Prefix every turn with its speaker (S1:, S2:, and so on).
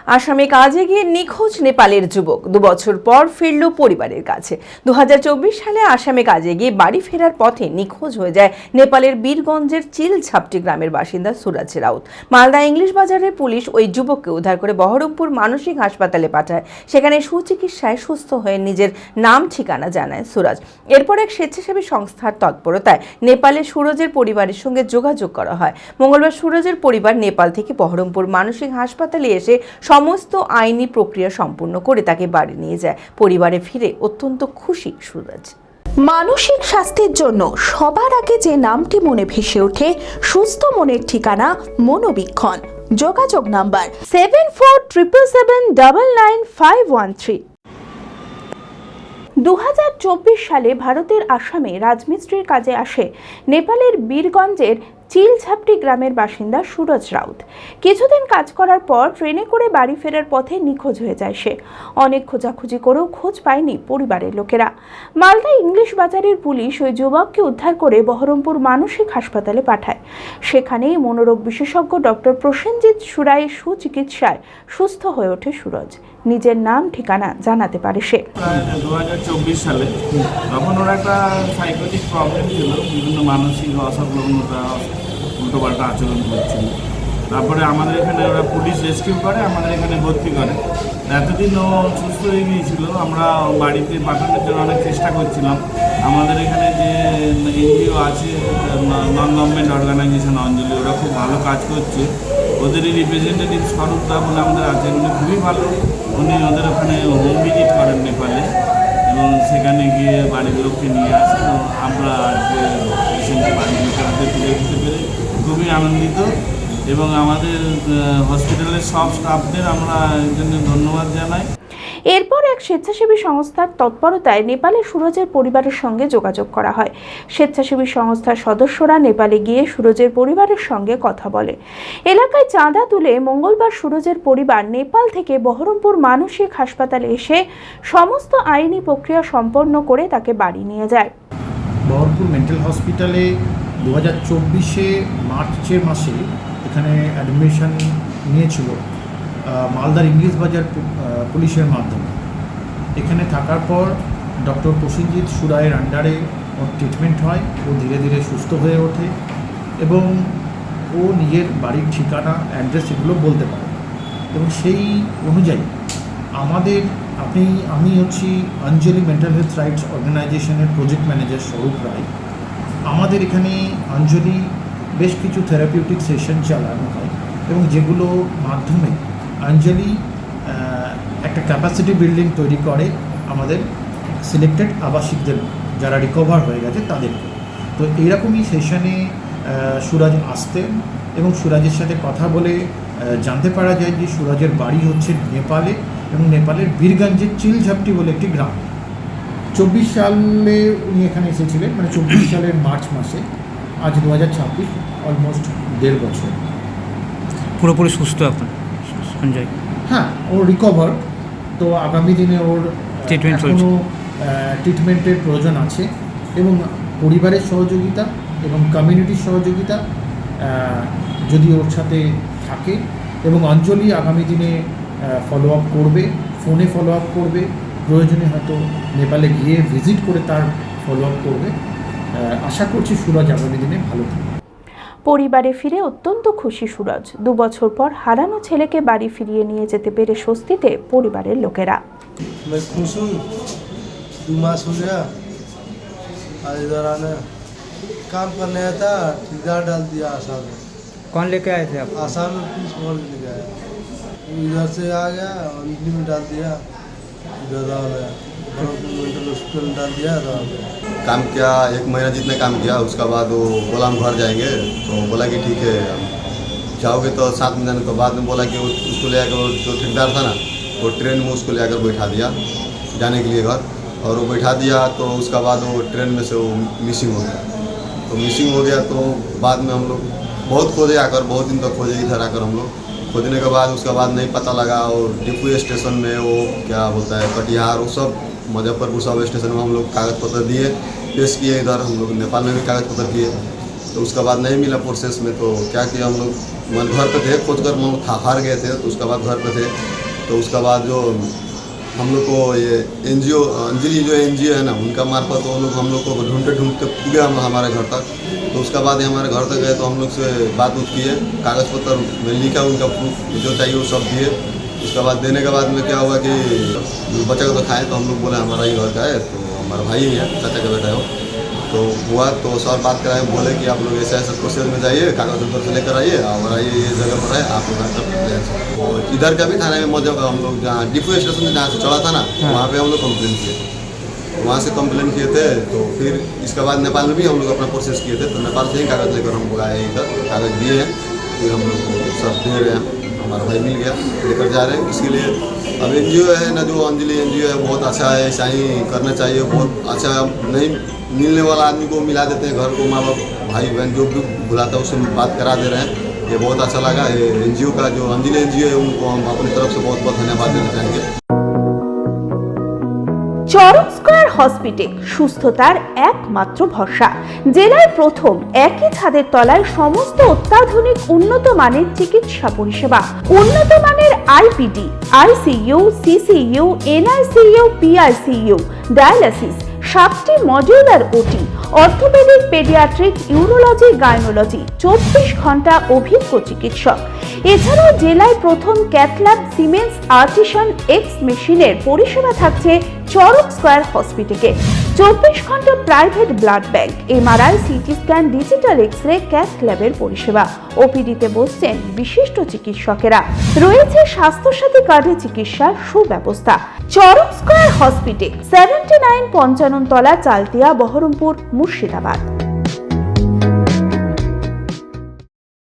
S1: আসামে কাজে গিয়ে নিখোঁজ নেপালের যুবক 2 বছর পর ফিরল পরিবারের কাছে। 2024 সালে আসামে কাজে গিয়ে বাড়ি ফেরার পথে নিখোঁজ হয়ে যায় নেপালের বীরগঞ্জের চিলছাপটি গ্রামের বাসিন্দা সুরজ রাউত। মালদা ইংলিশ বাজারের পুলিশ ওই যুবককে উদ্ধার করে বহরমপুর মানসিক হাসপাতালে পাঠায়। সেখানে সুচিকিৎসায় সুস্থ হয়ে নিজের নাম ঠিকানা জানায় সুরজ। এরপর এক স্বেচ্ছাসেবী সংস্থার তৎপরতায় নেপালে সুরজের পরিবারের সঙ্গে যোগাযোগ করা হয়। মঙ্গলবার সুরজের পরিবার নেপাল থেকে বহরমপুর মানসিক হাসপাতালে এসে সমস্ত আইনি প্রক্রিয়া সম্পূর্ণ করে তাকে বাড়ি নিয়ে যায়। পরিবারে ফিরে অত্যন্ত খুশি সুরজ।
S2: মানসিক স্বাস্থ্যের জন্য সবার আগে যে নামটি মনে ভেসে ওঠে, সুস্থ মনের ঠিকানা মনোবীক্ষণ। যোগাযোগ নাম্বার 7477799513। 2024 সালে ভারতের আসামে রাজমিস্ত্রির কাজে আসে নেপালের বীরগঞ্জের চিলছাপটি গ্রামের বাসিন্দা সুরজ রাউত। কিছুদিন কাজ করার পর ট্রেনে করে বাড়ি ফেরার পথে নিখোঁজ হয়ে যায় সে। অনেক খোঁজাখুঁজি করেও খোঁজ পায়নি পরিবারের লোকেরা। মালদা ইংলিশ বাজারের পুলিশ ওই যুবককে উদ্ধার করে বহরমপুর মানসিক হাসপাতালে পাঠায়। সেখানেই মনোরোগ বিশেষজ্ঞ ডক্টর প্রসেনজিৎ সুরায়ের সুচিকিৎসায় সুস্থ হয়ে ওঠে সুরজ। নিজের নাম ঠিকানা জানাতে পারে সে।
S3: 2024 সালে তখন ওর একটা সাইকোটিক প্রবলেম ছিল, বিভিন্ন মানসিক অসংলগ্নতা, উল্টোপাল্টা আচরণ করছিল। তারপরে আমাদের এখানে ওরা পুলিশ রেস্কিউ করে, আমাদের এখানে ভর্তি করে। এতদিন ও সুস্থ হয়ে গিয়েছিল, আমরা বাড়িতে পাঠানোর জন্য অনেক চেষ্টা করছিলাম। আমাদের এখানে যে এনজিও আছে, নন গভর্নমেন্ট অর্গানাইজেশন অঞ্জলি, ওরা খুব ভালো কাজ করছে। ওদেরই রিপ্রেজেন্টেটিভ স্বরূপদা বলে আমাদের আছে, উনি খুবই ভালো। উনি ওদের ওখানে হোম ভিজিট করেন নেপালে এবং সেখানে গিয়ে বাড়ির লোককে নিয়ে আসেন। আমরা আজকে পেশেন্টকে বাড়ির লোকের হাতে তুলে দিতে পেরে খুবই আনন্দিত এবং আমাদের হসপিটালের সব স্টাফদের আমরা এর জন্য ধন্যবাদ জানাই।
S2: এরপর এক স্বেচ্ছাসেবী সংস্থার তৎপরতায় নেপালে সুরজের পরিবারের সঙ্গে যোগাযোগ করা হয়। স্বেচ্ছাসেবী সংস্থার সদস্যরা নেপালে গিয়ে সুরজের পরিবারের সঙ্গে কথা বলে। এলাকায় চাঁদা তুলে মঙ্গলবার সুরজের পরিবার নেপাল থেকে বহরমপুর মানসিক হাসপাতালে এসে সমস্ত আইনি প্রক্রিয়া সম্পন্ন করে তাকে বাড়ি নিয়ে যায়।
S4: বহরমপুর মেন্টাল হসপিটালে 2024 মার্চের মাসে এখানে অ্যাডমিশন নিয়েছিল মালদার ইংলিশ বাজার পুলিশের মাধ্যমে। এখানে থাকার পর ডক্টর প্রসেনজিৎ সুরায়ের আন্ডারে ওর ট্রিটমেন্ট হয়। ও ধীরে ধীরে সুস্থ হয়ে ওঠে এবং ও নিজের বাড়ির ঠিকানা, অ্যাড্রেস এগুলো বলতে পারে এবং সেই অনুযায়ী আমি হচ্ছি অঞ্জলি মেন্টাল হেলথ রাইটস অর্গানাইজেশনের প্রজেক্ট ম্যানেজার স্বরূপ রায়। আমাদের এখানে অঞ্জলি বেশ কিছু থেরাপিউটিক সেশন চালানো হয় এবং যেগুলো মাধ্যমে অঞ্জলি একটা ক্যাপাসিটি বিল্ডিং তৈরি করে আমাদের সিলেক্টেড আবাসিকদের, যারা রিকভার হয়ে গেছে তাদেরকে। তো এইরকমই সেশনে সুরজ আসতেন এবং সুরজের সাথে কথা বলে জানতে পারা যায় যে সুরজের বাড়ি হচ্ছে নেপালে এবং নেপালের বীরগঞ্জের চিলঝাপটি বলে একটি গ্রাম। 24 সালে উনি এখানে এসেছিলেন, মানে 24 সালের মার্চ মাসে। আজ 2026, অলমোস্ট 1.5 বছর।
S5: পুরোপুরি সুস্থ এখন সঞ্জয়?
S4: হ্যাঁ, ওর রিকভার। তো আগামী দিনে ওর ট্রিটমেন্টের প্রয়োজন আছে এবং পরিবারের সহযোগিতা এবং কমিউনিটির সহযোগিতা যদি ওর সাথে থাকে এবং অঞ্জলি আগামী দিনে ফলো আপ করবে, ফোনে ফলো আপ করবে, প্রয়োজনে হয়তো নেপালে গিয়ে ভিজিট করে তার ফলো আপ করবে। আশা করছি সুরজ আগামী দিনে ভালো থাকবে।
S2: পরিবারে ফিরে অত্যন্ত খুশি সুরজ। 2 বছর পর হারানো ছেলেকে বাড়ি ফিরিয়ে নিয়ে যেতে পেরে স্বস্তিতে পরিবারের লোকেরা।
S6: मैं खुश हूँ। 2 मास हो गया। आज इधर आने काम करने आया था, ठेकेदार डाल दिया आसाम में।
S5: कौन लेके आए थे आप?
S6: आसाम में पुलिस पकड़ के लेके आया। इधर से आ गया, अंजलि में डाल दिया, इधर आ गया मेंटल हॉस्पिटल डाल दिया।
S7: काम किया 1 महीना जितने काम किया, उसका बाद वो बोला हम घर जाएंगे। तो बोला कि ठीक है जाओगे। तो 7 महीने के बाद में बोला कि उसको ले आकर, जो ठेकेदार था ना, वो ट्रेन में उसको ले आकर बैठा दिया जाने के लिए घर। और वो बैठा दिया तो उसका बाद वो ट्रेन में से वो मिसिंग हो गया। तो मिसिंग हो गया तो बाद में हम लोग बहुत खोजे आकर, बहुत दिन तक खोजे इधर आकर हम लोग। खोजने के बाद उसका बाद नहीं पता लगा। और डिपो स्टेशन में वो क्या बोलता है, कटिहार, वो सब मुजफ्फरपुर सब स्टेशन में हम लोग कागज़ पत्र दिए, पेश किए। इधर हम लोग नेपाल में भी कागज़ पत्र किए। तो उसका बाद नहीं मिला प्रोसेस में। तो क्या किया हम लोग, घर पे थे, खोज कर हार गए थे। तो उसका बाद घर पे थे, तो उसका बाद जो हम लोग को ये एनजीओ अंजलि जो एनजीओ है ना, उनका मार्फत वो लोग हम लोग को ढूंढते ढूंढते पुगे हम हमारे घर तक। तो उसका बाद ये हमारे घर तक गए तो हम लोग से बात उत किए, कागज़ पत्र में लिखा, उनका प्रूफ जो चाहिए वो सब दिए। उसका बाद देने के बाद में क्या हुआ कि बच्चा को तो खाए, तो हम लोग बोले हमारा ही घर का है, तो हमारा भाई ही है, चाचा का बेटा है वो। तो हुआ तो सर बात कराए, बोले कि आप लोग ऐसे ऐसे प्रोसेस में जाइए, कागज़ पत्र से लेकर आइए और आइए ये जगह पर है, आप लोग तो इधर का भी थाने में मौजूद हम लोग जहाँ डिपो स्टेशन जहाँ से चढ़ा था ना, वहाँ पे हम लोग कंप्लेन किए थे। वहाँ से कंप्लेन किए थे तो फिर इसके बाद नेपाल में भी हम लोग अपना प्रोसेस किए थे। तो नेपाल से ही कागज़ लेकर हम लोग आए इधर, कागज़ दिए हैं, फिर हम लोग को सब दे रहे हैं, हमारा भाई मिल गया, लेकर जा रहे हैं। इसके लिए अब एनजीओ है ना, जो अंजलि एनजीओ है, बहुत अच्छा है, ऐसा ही करना चाहिए। बहुत अच्छा, नहीं मिलने वाला आदमी को मिला देते हैं, घर को माँ बाप भाई बहन जो भी बुलाता है उससे बात करा दे रहे हैं। ये बहुत अच्छा लगा। ये एनजीओ का जो अंजलि एनजीओ है, उनको हम अपनी तरफ से बहुत बहुत धन्यवाद देना चाहेंगे।
S2: চরক স্কয়ার হসপিটাল সুস্থতার একমাত্র ভরসা। জেলায় প্রথম একই ছাদের তলায় সমস্ত অত্যাধুনিক উন্নত মানের চিকিৎসা পরিষেবা, উন্নত মানের IPD, ICU, CCU, NICU, PICU, dialysis, 7টি modular OT, orthopaedic, paediatric, urology, gynaecology, 24 ঘন্টা অভিজ্ঞ চিকিৎসক। এছাড়াও জেলায় প্রথম ক্যাথল্যাব, সিমেন্স, আর্টিসান, এক্স মেশিনের পরিষেবা থাকছে চরক স্কয়ার হসপিটালে। 24 ঘন্টা private blood bank, MRI, CT scan, digital X-ray, cath ল্যাবের পরিষেবা। ওপিডিতে বসছেন বিশিষ্ট চিকিৎসকেরা। রয়েছে স্বাস্থ্যসাথী কার্ডে চিকিৎসার সুব্যবস্থা। চরক স্কয়ার হসপিটাল, 79 পঞ্চানন তলা, চালতিয়া, বহরমপুর, মুর্শিদাবাদ।